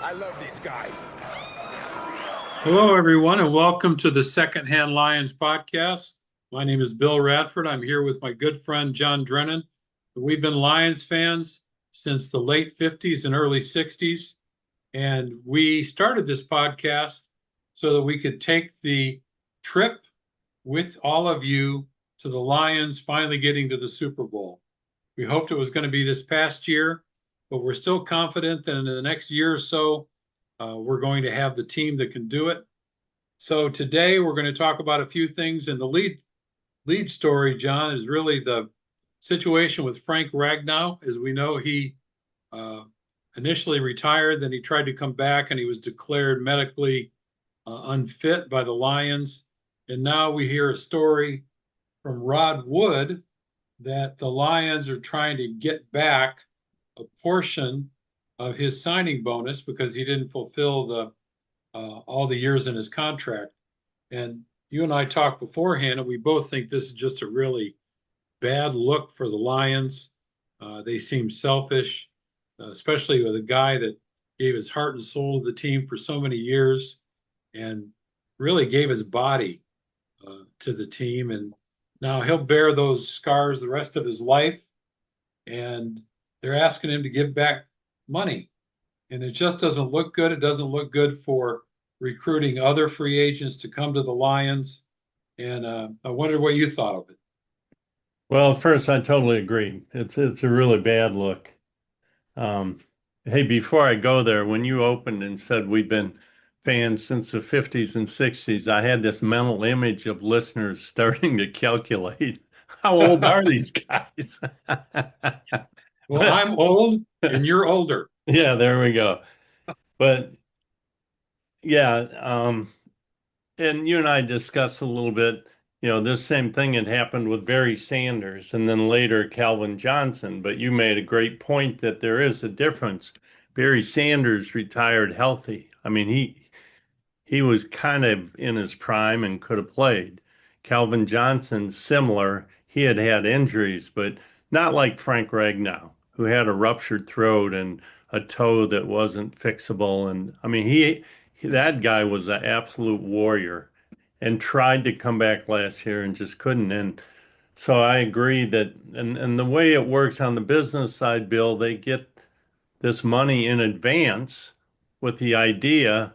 I love these guys. Hello, everyone, and welcome to the Secondhand Lions podcast. My name is Bill Radford. I'm here with my good friend John Drennan. We've been Lions fans since the late 50s and early 60s, and we started this podcast so that we could take the trip with all of you to the Lions finally getting to the Super Bowl. We hoped it was going to be this past year, but we're still confident that in the next year or so, we're going to have the team that can do it. So today we're going to talk about a few things, and the lead story, John, is really the situation with Frank Ragnow. As we know, he uh, initially retired, then he tried to come back, and he was declared medically unfit by the Lions. And now we hear a story from Rod Wood that the Lions are trying to get back a portion of his signing bonus because he didn't fulfill the all the years in his contract. And you and I talked beforehand, and we both think this is just a really bad look for the Lions. They seem selfish, especially with a guy that gave his heart and soul to the team for so many years and really gave his body to the team. And now he'll bear those scars the rest of his life. And they're asking him to give back money. And it just doesn't look good. It doesn't look good for recruiting other free agents to come to the Lions. And I wondered what you thought of it. Well, first, I totally agree. It's a really bad look. Um, hey, before I go there, when you opened and said we've been fans since the 50s and 60s, I had this mental image of listeners starting to calculate how old are these guys? Well, But I'm old and you're older. yeah, there we go. But yeah, and you and I discussed a little bit, this same thing had happened with Barry Sanders and then later Calvin Johnson. But you made a great point that there is a difference. Barry Sanders retired healthy. I mean, he was kind of in his prime and could have played. Calvin Johnson, similar. He had had injuries, but not like Frank Ragnow, who had a ruptured throat and a toe that wasn't fixable. And I mean, that guy was an absolute warrior and tried to come back last year and just couldn't. And so I agree that, and the way it works on the business side, Bill, they get this money in advance with the idea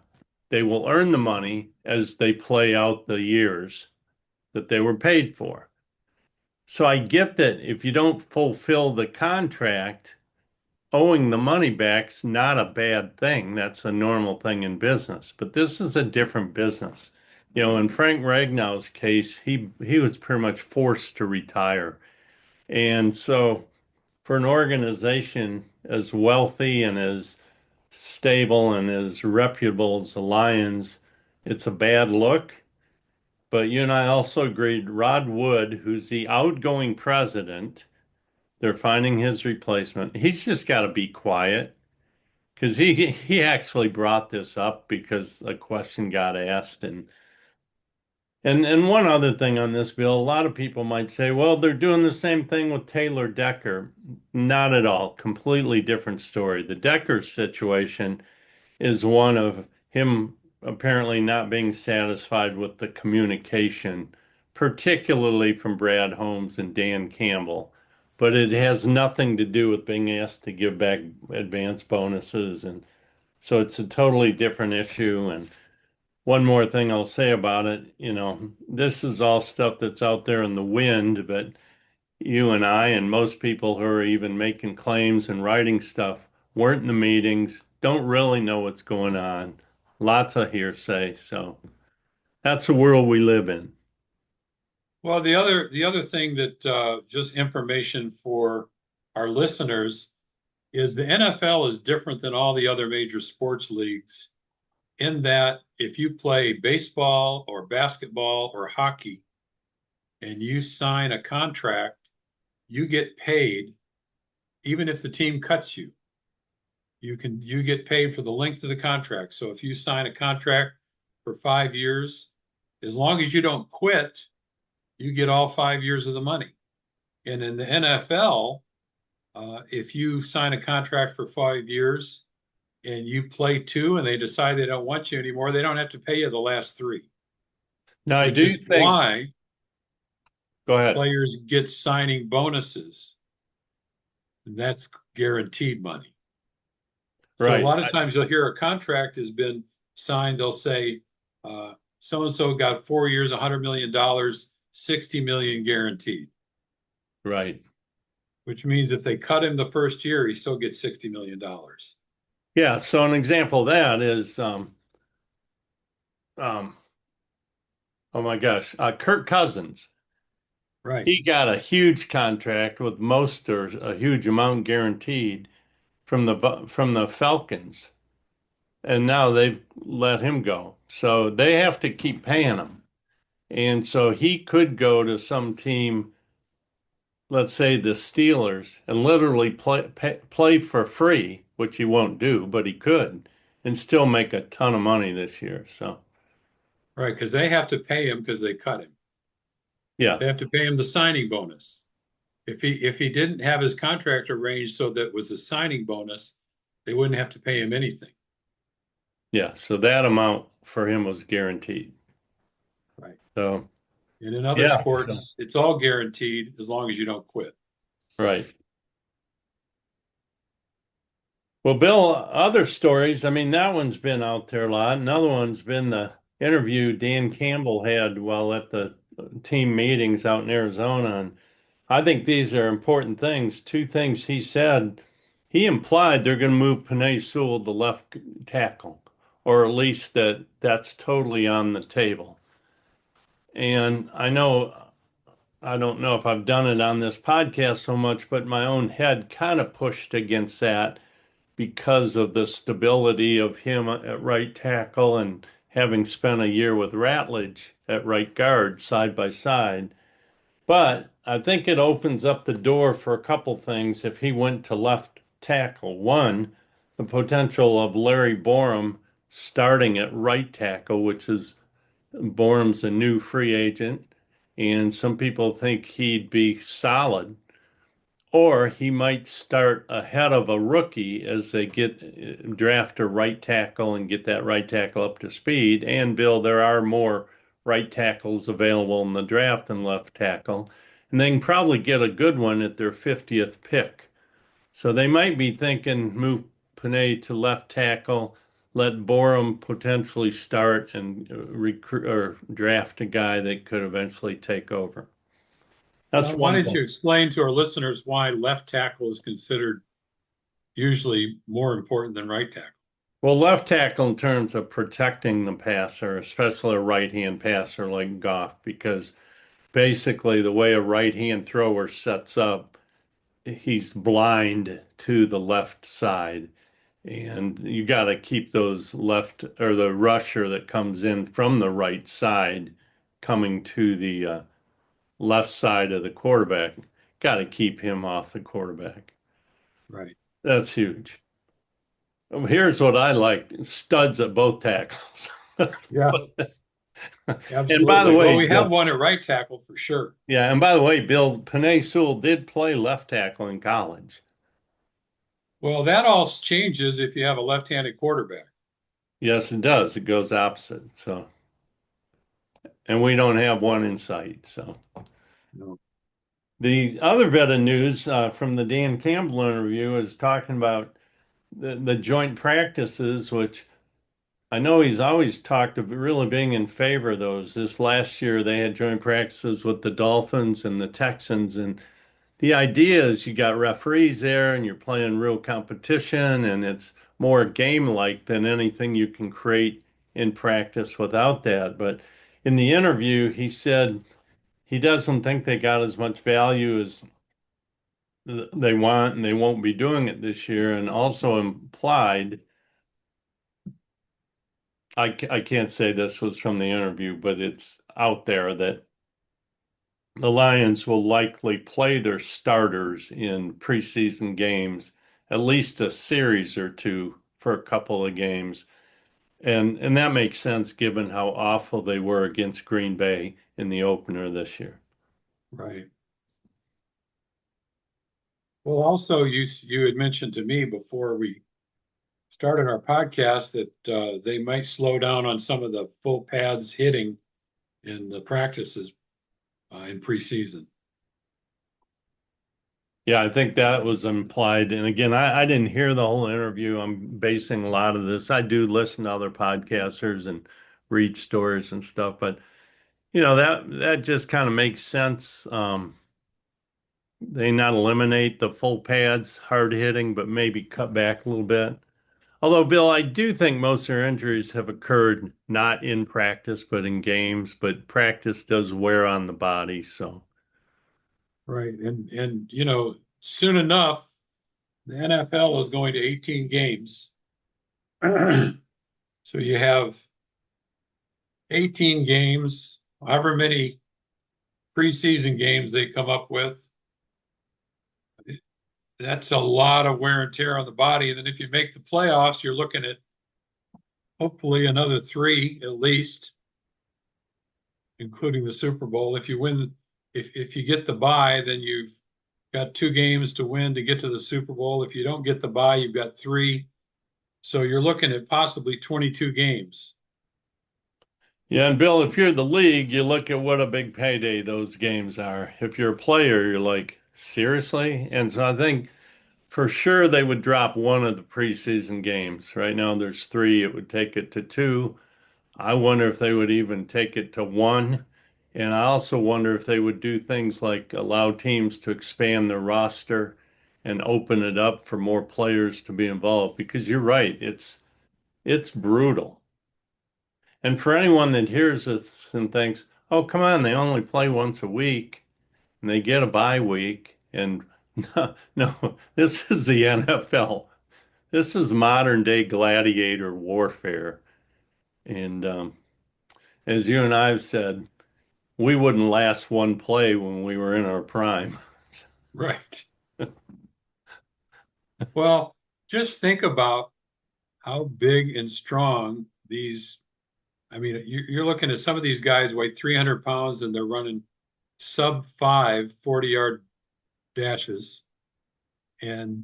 they will earn the money as they play out the years that they were paid for. So I get that if you don't fulfill the contract, owing the money back's not a bad thing. That's a normal thing in business. But this is a different business. In Frank Ragnow's case, he was pretty much forced to retire. And so for an organization as wealthy and as stable and as reputable as the Lions, it's a bad look. But you and I also agreed Rod Wood, who's the outgoing president, they're finding his replacement. He's just got to be quiet because he actually brought this up because a question got asked. And one other thing on this bill, a lot of people might say, well, they're doing the same thing with Taylor Decker. Not at all. Completely different story. The Decker situation is one of him apparently not being satisfied with the communication, particularly from Brad Holmes and Dan Campbell. But it has nothing to do with being asked to give back advance bonuses. And so it's a totally different issue. And one more thing I'll say about it, this is all stuff that's out there in the wind, but you and I and most people who are even making claims and writing stuff weren't in the meetings, don't really know what's going on. Lots of hearsay. So that's the world we live in. Well, the other thing that just information for our listeners is the NFL is different than all the other major sports leagues in that if you play baseball or basketball or hockey and you sign a contract, you get paid even if the team cuts you. You get paid for the length of the contract. So if you sign a contract for 5 years, as long as you don't quit, you get all 5 years of the money. And in the NFL, if you sign a contract for 5 years and you play two and they decide they don't want you anymore, they don't have to pay you the last three, Now, I which do is think, why go ahead. players get signing bonuses. And that's guaranteed money. So a Right. lot of times you'll hear a contract has been signed. They'll say, so and so got 4 years, $100 million, 60 million guaranteed, Right. which means if they cut him the first year, he still gets $60 million. Yeah. So an example of that is, um, oh my gosh, Kirk Cousins. Right. He got a huge contract with most or a huge amount guaranteed from the Falcons, and now they've let him go. So they have to keep paying him. And so he could go to some team, let's say the Steelers, and literally play for free, which he won't do, but he could, and still make a ton of money this year. So, Right. Because they have to pay him because they cut him. yeah, They have to pay him the signing bonus. If he didn't have his contract arranged so that it was a signing bonus, they wouldn't have to pay him anything. yeah. So that amount for him was guaranteed. Right. So, And in other yeah, so, sports, it's all guaranteed as long as you don't quit. right. Well, Bill, other stories. I mean, that one's been out there a lot. Another one's been the interview Dan Campbell had while at the team meetings out in Arizona. And I think these are important things. Two things he said. He implied they're going to move Panay Sewell to left tackle, or at least that's totally on the table. And I don't know if I've done it on this podcast so much, but my own head kind of pushed against that because of the stability of him at right tackle and having spent a year with Ratledge at right guard side by side. But I think it opens up the door for a couple things if he went to left tackle. One, the potential of Larry Borom starting at right tackle, which is Borum's a new free agent, and some people think he'd be solid. Or he might start ahead of a rookie as they get draft a right tackle and get that right tackle up to speed. And Bill, there are more right tackles available in the draft than left tackle. And they can probably get a good one at their 50th pick. So they might be thinking move Panay to left tackle, let Borum potentially start and recruit or draft a guy that could eventually take over. That's John, why one don't you thing. explain to our listeners why left tackle is considered usually more important than right tackle? Well, left tackle in terms of protecting the passer, especially a right-hand passer like Goff, because basically the way a right-hand thrower sets up, he's blind to the left side. And you got to keep those left or the rusher that comes in from the right side coming to the left side of the quarterback. Got to keep him off the quarterback. Right. That's huge. Here's what I like studs at both tackles. Yeah, And by the absolutely. Well, way, we have Bill, one at right tackle for sure. yeah, and by the way, Bill, Panay Sewell did play left tackle in college. Well, that all changes if you have a left-handed quarterback. Yes, it does. It goes opposite. So, and we don't have one in sight. So, No. the other bit of news from the Dan Campbell interview is talking about the joint practices, which I know he's always talked of really being in favor of those. This last year, they had joint practices with the Dolphins and the Texans, and the idea is you got referees there and you're playing real competition and it's more game-like than anything you can create in practice without that. But in the interview, he said he doesn't think they got as much value as they want and they won't be doing it this year. And also implied, I can't say this was from the interview, but it's out there that the Lions will likely play their starters in preseason games, at least a series or two for a couple of games. And that makes sense given how awful they were against Green Bay in the opener this year. Right. Well, also you had mentioned to me before we started our podcast that they might slow down on some of the full pads hitting in the practices in preseason. Yeah, I think that was implied. And again, I didn't hear the whole interview. I'm basing a lot of this. I do listen to other podcasters and read stories and stuff, but that just kind of makes sense. They not eliminate the full pads, hard hitting, but maybe cut back a little bit. Although, Bill, I do think most of their injuries have occurred not in practice, but in games. But practice does wear on the body, so. Right. And soon enough, the NFL is going to 18 games. So you have 18 games, however many preseason games they come up with. That's a lot of wear and tear on the body. And then if you make the playoffs, you're looking at hopefully another three at least, including the Super Bowl. If you win, if you get the bye, then you've got two games to win to get to the Super Bowl. If you don't get the bye, you've got three. So you're looking at possibly 22 games. Yeah, and Bill, if you're the league, you look at what a big payday those games are. If you're a player, you're like, seriously? And so I think for sure they would drop one of the preseason games. Right now there's three, it would take it to two. I wonder if they would even take it to one. And I also wonder if they would do things like allow teams to expand their roster and open it up for more players to be involved. Because you're right, it's brutal. And for anyone that hears this and thinks, oh, come on, they only play once a week and they get a bye week. And no, no, this is the NFL. This is modern day gladiator warfare. And as you and I have said, we wouldn't last one play when we were in our prime. Right. Well, just think about how big and strong these. I mean, you're looking at some of these guys weigh 300 pounds and they're running sub 40-yard dashes, and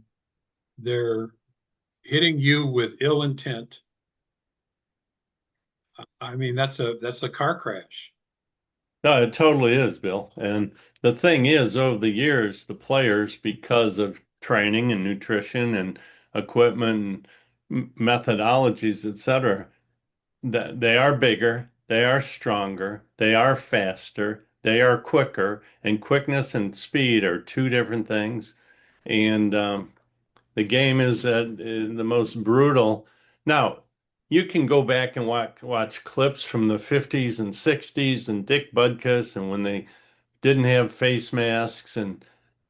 they're hitting you with ill intent. I mean, that's a car crash. No, it totally is, Bill. And the thing is, over the years, the players, because of training and nutrition and equipment and methodologies, et cetera, that they are bigger, they are stronger, they are faster, they are quicker, and quickness and speed are two different things. And the game is at the most brutal. Now, you can go back and watch clips from the 50s and 60s and Dick Butkus and when they didn't have face masks, and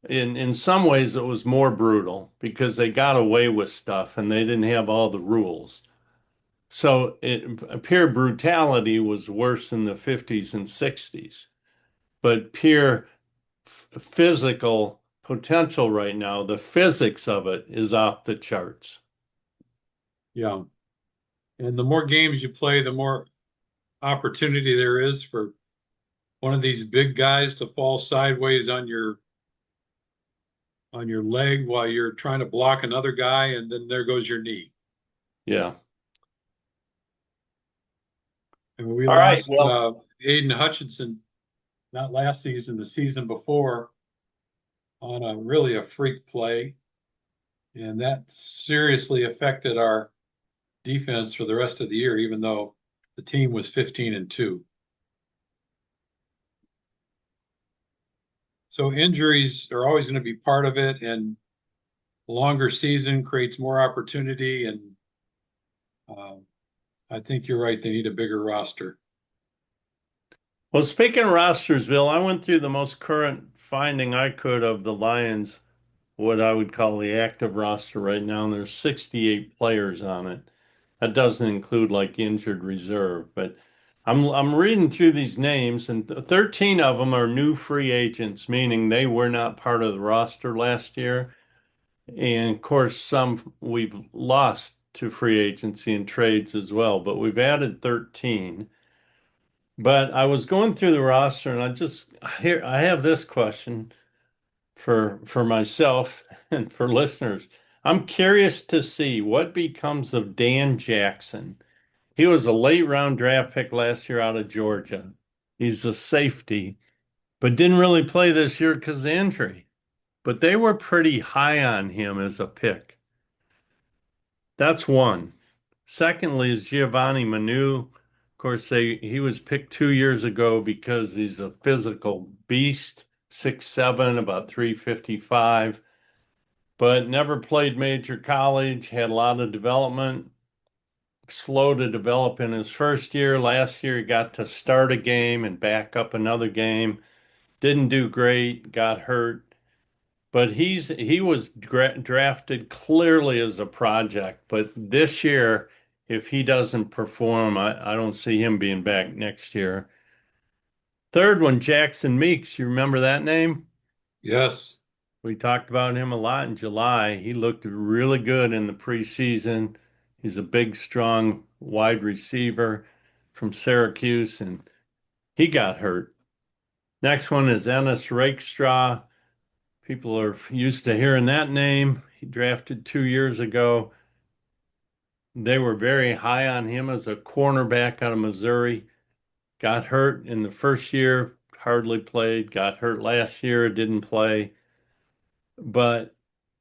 in some ways it was more brutal because they got away with stuff and they didn't have all the rules. So pure brutality was worse in the 50s and 60s, but pure physical potential right now, the physics of it is off the charts. Yeah. And the more games you play, the more opportunity there is for one of these big guys to fall sideways on your leg while you're trying to block another guy, and then there goes your knee. Yeah. And we All right. lost Well, Aiden Hutchinson not last season, the season before, on a freak play, and that seriously affected our defense for the rest of the year, even though the team was 15-2. So injuries are always going to be part of it, and a longer season creates more opportunity. And uh, I think you're right; they need a bigger roster. well, speaking of rosters, Bill, I went through the most current finding I could of the Lions, what I would call the active roster right now, and there's 68 players on it. That doesn't include like injured reserve, but I'm reading through these names, and 13 of them are new free agents, meaning they were not part of the roster last year. And of course, some we've lost to free agency and trades as well, but we've added 13. But I was going through the roster and I have this question for myself and for listeners. I'm curious to see what becomes of Dan Jackson. He was a late round draft pick last year out of Georgia. He's a safety, but didn't really play this year because of injury. But they were pretty high on him as a pick. That's one. Secondly, is Giovanni Manu. Of course, he was picked 2 years ago because he's a physical beast, 6'7", about 355, but never played major college, had a lot of development, slow to develop in his first year. Last year, he got to start a game and back up another game. Didn't do great, got hurt. But he was drafted clearly as a project. But this year, if he doesn't perform, I don't see him being back next year. Third one, Jackson Meeks. You remember that name? Yes. We talked about him a lot in July. He looked really good in the preseason. He's a big, strong wide receiver from Syracuse, and he got hurt. Next one is Ennis Rakestraw. People are used to hearing that name. He drafted 2 years ago. They were very high on him as a cornerback out of Missouri. Got hurt in the first year, hardly played. Got hurt last year, didn't play. But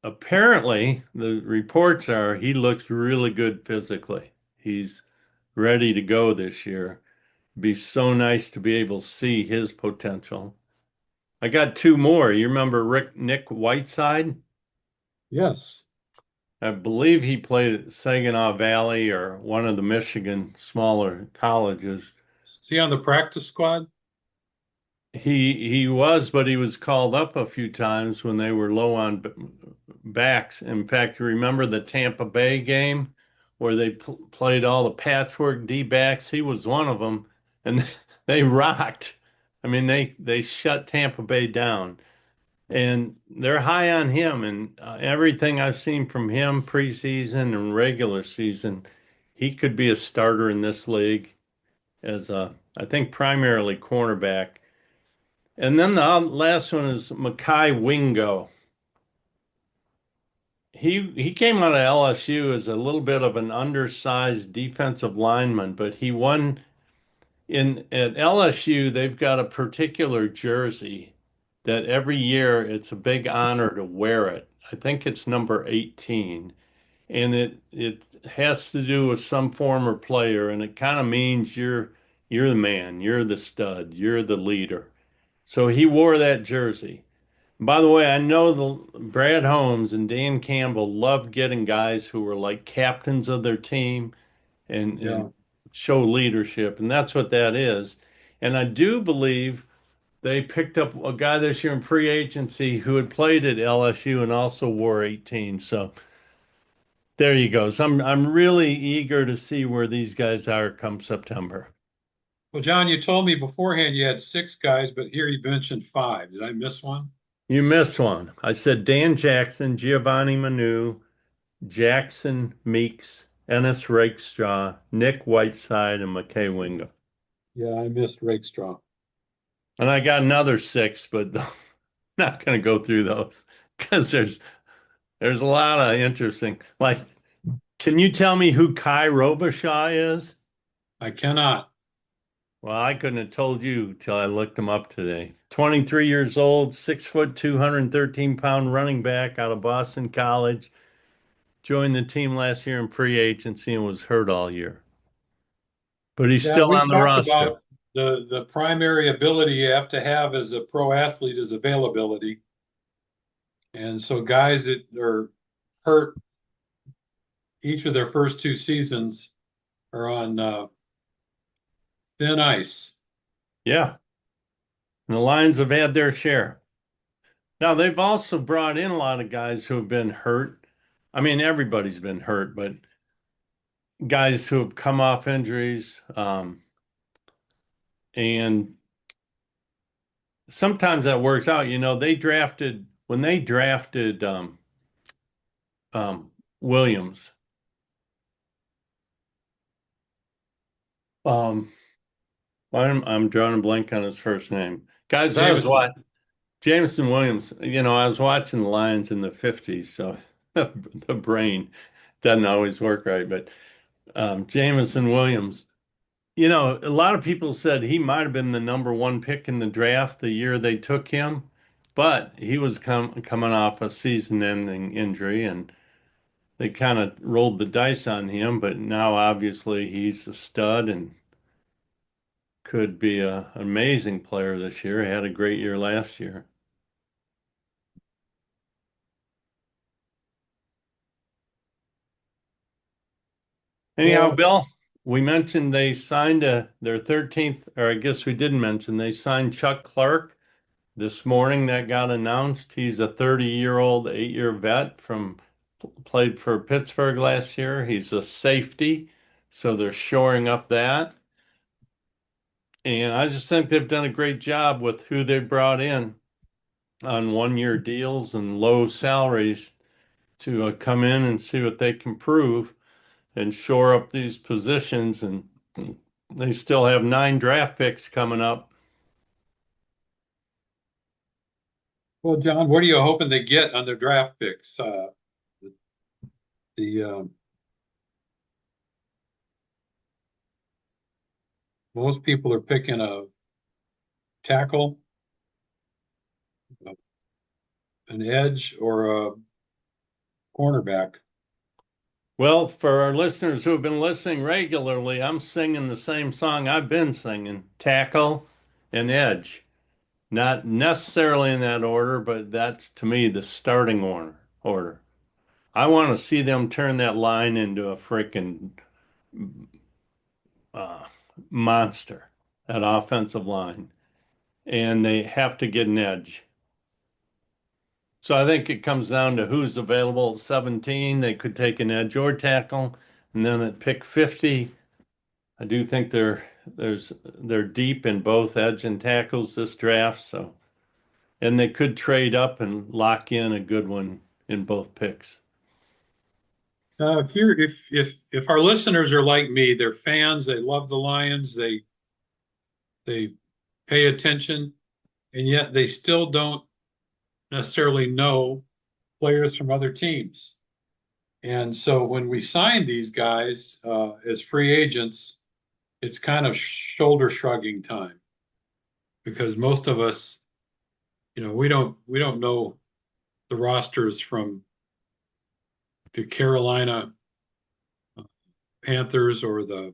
apparently, the reports are he looks really good physically. He's ready to go this year. Be so nice to be able to see his potential. I got two more. You remember Nick Whiteside? Yes. I believe he played at Saginaw Valley or one of the Michigan smaller colleges. Is he on the practice squad? He was, but he was called up a few times when they were low on backs. In fact, you remember the Tampa Bay game where they played all the patchwork D backs? He was one of them, and they rocked. I mean, they shut Tampa Bay down, and they're high on him. And everything I've seen from him preseason and regular season, he could be a starter in this league as I think primarily cornerback. And then the last one is Makai Wingo. He came out of LSU as a little bit of an undersized defensive lineman, but he won in at LSU. They've got a particular jersey that every year it's a big honor to wear it. I think it's number 18, and it has to do with some former player, and it kind of means you're the man, you're the stud, you're the leader. So he wore that jersey. By the way, I know the Brad Holmes and Dan Campbell loved getting guys who were like captains of their team and Yeah. show leadership, and that's what that is. And I do believe they picked up a guy this year in free agency who had played at LSU and also wore 18. So there you go. So I'm really eager to see where these guys are come September. Well, John, you told me beforehand you had six guys, but here you mentioned five. Did I miss one? You missed one. I said Dan Jackson, Giovanni Manu, Jackson Meeks, Ennis Rakestraw, Nick Whiteside, and McKay Wingo. Yeah, I missed Rakestraw. And I got another six, but not going to go through those because there's a lot of interesting. Like, can you tell me who Kai Robichaud is? I cannot. Well, I couldn't have told you till I looked him up today. 23 years old, 6 foot, 213-pound running back out of Boston College. Joined the team last year in free agency and was hurt all year. But he's Yeah, still we on the talked roster. about the primary ability you have to have as a pro athlete is availability. And so guys that are hurt each of their first two seasons are on thin ice. Yeah. And the Lions have had their share. Now, they've also brought in a lot of guys who have been hurt. I mean, everybody's been hurt, but guys who have come off injuries. And sometimes that works out. You know, when they drafted Williams, um, I'm drawing a blank on his first name. Guys, I was Jameson. watching Jameson Williams. You know, I was watching the Lions in the 50s, so the brain doesn't always work right. But Jameson Williams, a lot of people said he might have been the number one pick in the draft the year they took him, but he was coming off a season-ending injury, and they kind of rolled the dice on him. But now, obviously, he's a stud and could be an amazing player this year. He had a great year last year. Anyhow, Well, Bill, we mentioned they signed their 13th, or I guess we didn't mention they signed Chuck Clark this morning. That got announced. He's a 30-year-old, 8-year vet from played for Pittsburgh last year. He's a safety, so they're shoring up that. And I just think they've done a great job with who they brought in on 1-year deals and low salaries to come in and see what they can prove and shore up these positions. And they still have 9 draft picks coming up. well, John, what are you hoping they get on their draft picks? The most people are picking a tackle, an edge, or a cornerback. Well, for our listeners who have been listening regularly, I'm singing the same song I've been singing, tackle and edge. Not necessarily in that order, but that's to me the starting order. I want to see them turn that line into a freaking uh, monster, that offensive line, and they have to get an edge. So I think it comes down to who's available at 17. They could take an edge or tackle, and then at pick 50, I do think they're deep in both edge and tackles this draft. So, and they could trade up and lock in a good one in both picks. If our listeners are like me, they're fans. They love the Lions. They pay attention, and yet they still don't necessarily know players from other teams. And so when we sign these guys as free agents, it's kind of shoulder shrugging time because most of us, we don't know the rosters from the Carolina Panthers or the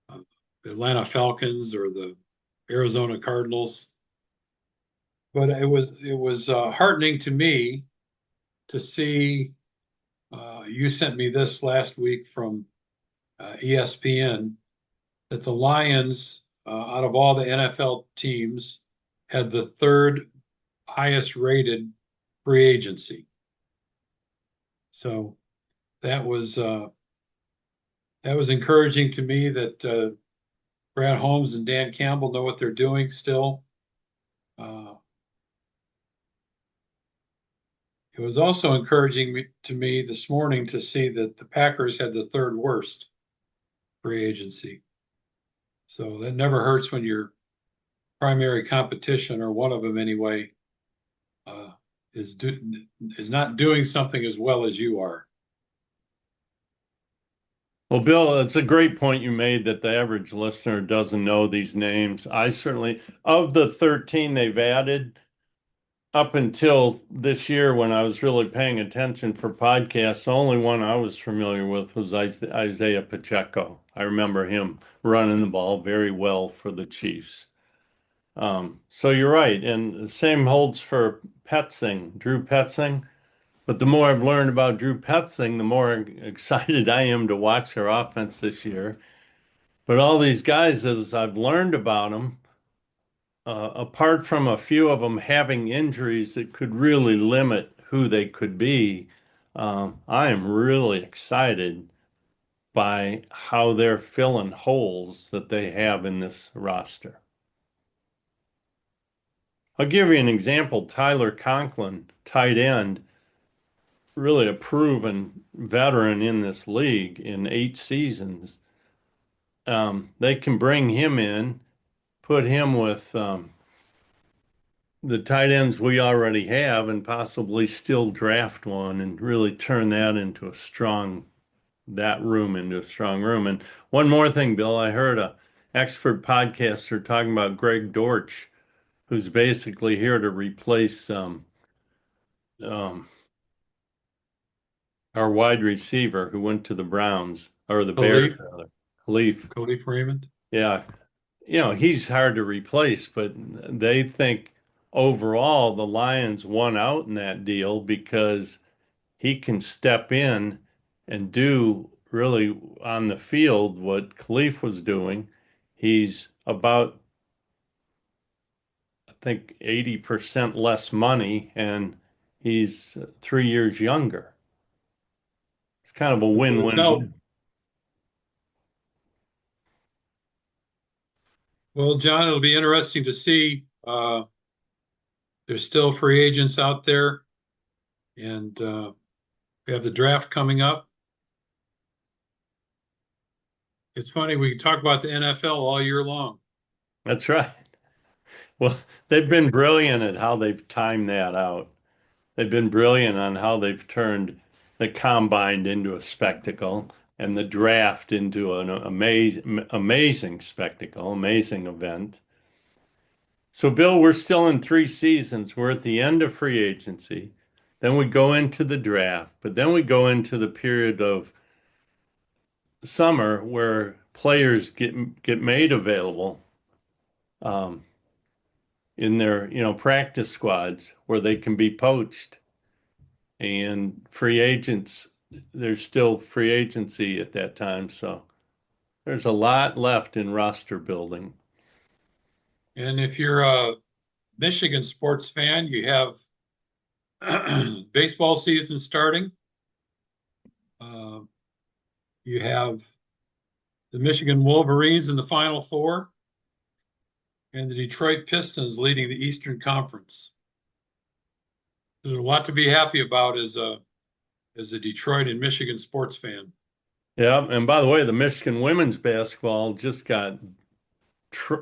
uh, Atlanta Falcons or the Arizona Cardinals. But it was heartening to me to see. You sent me this last week from ESPN that the Lions, out of all the NFL teams, had the third highest rated free agency. So that was uh, that was encouraging to me that Brad Holmes and Dan Campbell know what they're doing still. Uh, it was also encouraging to me this morning to see that the Packers had the third worst free agency. So that never hurts when your primary competition, or one of them anyway, uh, is do, is not doing something as well as you are. Well, Bill, it's a great point you made that the average listener doesn't know these names. I certainly, of the 13 they've added, up until this year when I was really paying attention for podcasts, the only one I was familiar with was Isaiah Pacheco. I remember him running the ball very well for the Chiefs. So you're right. And the same holds for Petzing, Drew Petzing. But the more I've learned about Drew Petzing, the more excited I am to watch their offense this year. But all these guys, as I've learned about them, apart from a few of them having injuries that could really limit who they could be, I am really excited by how they're filling holes that they have in this roster. I'll give you an example. Tyler Conklin, tight end, really a proven veteran in this league in 8 seasons. They can bring him in, put him with the tight ends we already have and possibly still draft one and really turn that room into a strong room. And one more thing, Bill, I heard a expert podcaster talking about Greg Dortch, who's basically here to replace um, our wide receiver who went to the Browns or the Bears Khalif, rather, Khalif. Khalif Raymond. Yeah, he's hard to replace, but they think overall the Lions won out in that deal because he can step in and do really on the field what Khalif was doing. He's about, I think, 80% less money and he's 3 years younger. It's kind of a So, win-win-win. well, John, it'll be interesting to see. There's still free agents out there, and we have the draft coming up. It's funny, we talk about the NFL all year long. That's right. Well, they've been brilliant at how they've timed that out. They've been brilliant on how they've turned the combine into a spectacle and the draft into an amazing spectacle, amazing event. So, Bill, we're still in 3 seasons. We're at the end of free agency. Then we go into the draft, but then we go into the period of summer where players get made available um, in their practice squads where they can be poached. And free agents, there's still free agency at that time. So there's a lot left in roster building. And if you're a Michigan sports fan, you have baseball season starting. Uh, you have the Michigan Wolverines in the Final Four, and the Detroit Pistons leading the Eastern Conference. There's a lot to be happy about as a Detroit and Michigan sports fan. Yeah. And by the way, the Michigan women's basketball just tr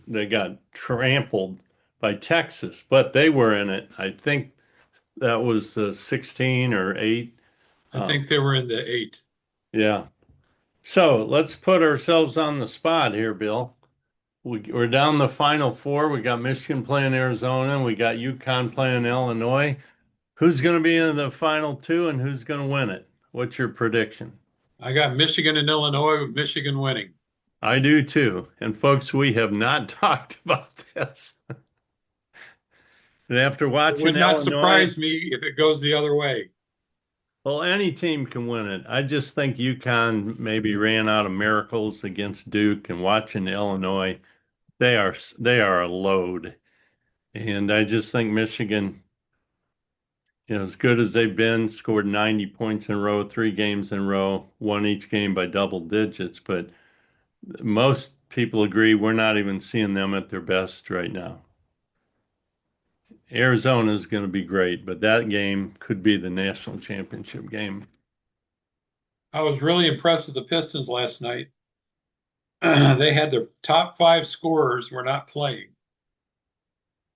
they got trampled by Texas, but they were in it. I think that was 16 or 8. I Um, think they were in the eight. yeah. So let's put ourselves on the spot here, Bill. We're down the final four. We got Michigan playing Arizona. We got UConn playing Illinois. Who's going to be in the final two and who's going to win it? What's your prediction? I got Michigan and Illinois with Michigan winning. I do too. And folks, we have not talked about this. And after It watching would not Illinois, surprise me if it goes the other way. well, any team can win it. I just think UConn maybe ran out of miracles against Duke and watching Illinois, they are a load. And I just think Michigan, as good as they've been, scored 90 points in a row, 3 games in a row, won each game by double digits. But most people agree we're not even seeing them at their best right now. Arizona is going to be great, but that game could be the national championship game. I was really impressed with the Pistons last night. They had their top five scorers were not playing,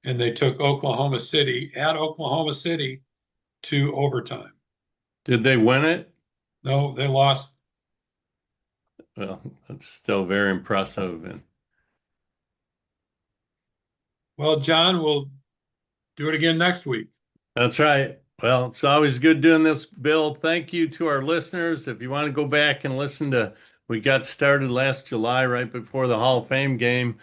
and they took Oklahoma City at Oklahoma City to overtime. Did they win it? No, they lost. Well, that's still very impressive. And Well, John, we'll do it again next week. that's right. Well, it's always good doing this, Bill. Thank you to our listeners. If you want to go back and listen to, we got started last July, right before the Hall of Fame game.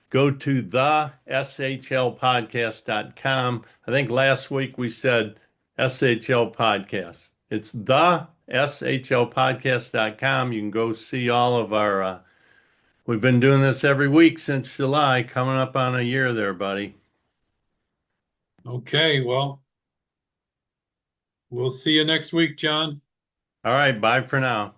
Go to the shlpodcast.com. I think last week we said SHL Podcast. It's the shlpodcast.com. You can go see all of our, we've been doing this every week since July, coming up on a year there, buddy. Okay, well, we'll see you next week, John. All right, bye for now.